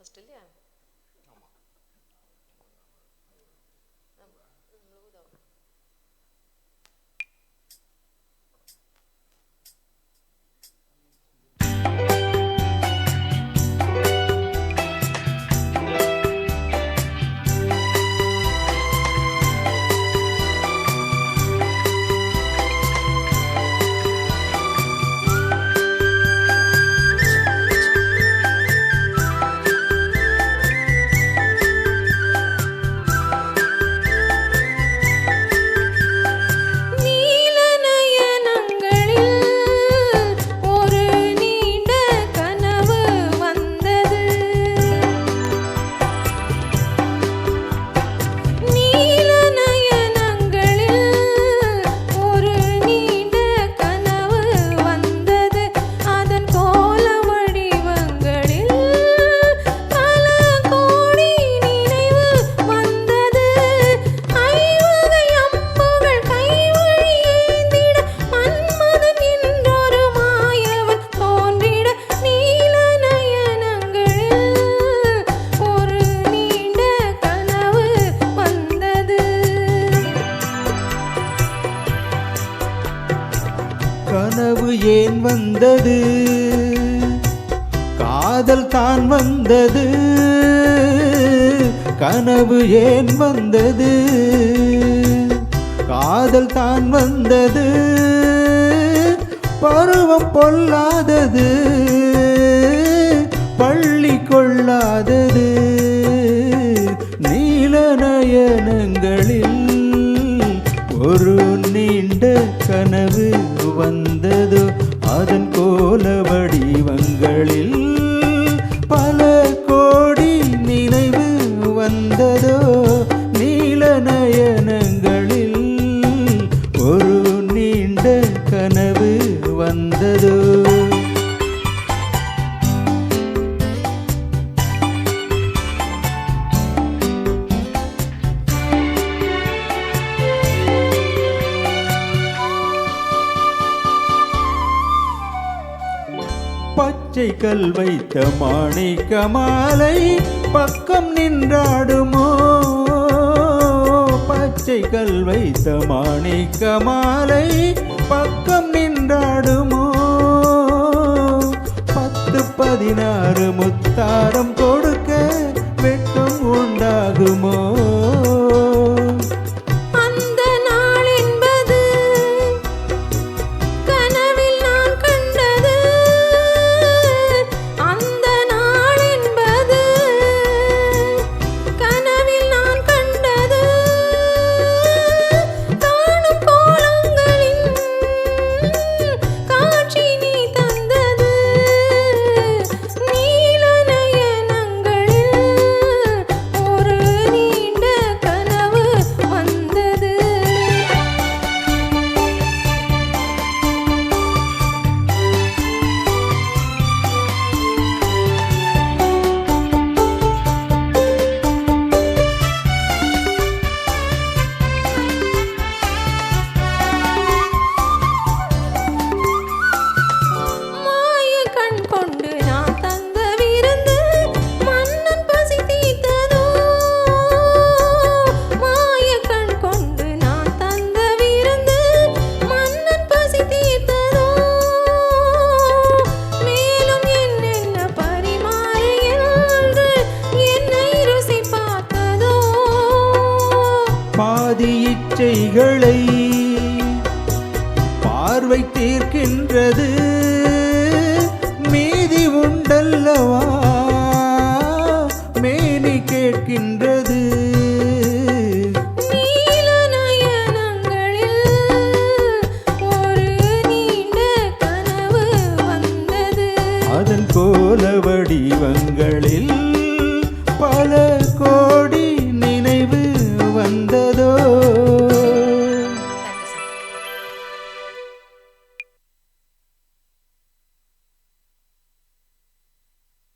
First இல்லையா? கனவு ஏன் வந்தது? காதல் தான் வந்தது. கனவு ஏன் வந்தது? காதல் தான் வந்தது. பருவம் பொல்லாதது, பள்ளி கொள்ளாதது. நீல நயனங்களில் ஒரு நீண்ட கனவு வந்ததோ, அதன் கோல வடிவங்களில் பல கோடி நினைவு வந்ததோ. நீல நயனங்களில் ஒரு நீண்ட கனவு வந்ததோ. பச்சை கல் வைத்த மாணிக்க மாலை பக்கம் நின்றாடுமோ? பச்சை கல் வைத்த மாணிக்க மாலை பக்கம் நின்றாடுமோ? 10-16 முத்தாரம் கொடுக்க வெட்கம் உண்டாகுமோ? பாதி இச்சைகளை பார்வை தீர்க்கின்றது, மீதி உண்டல்லவா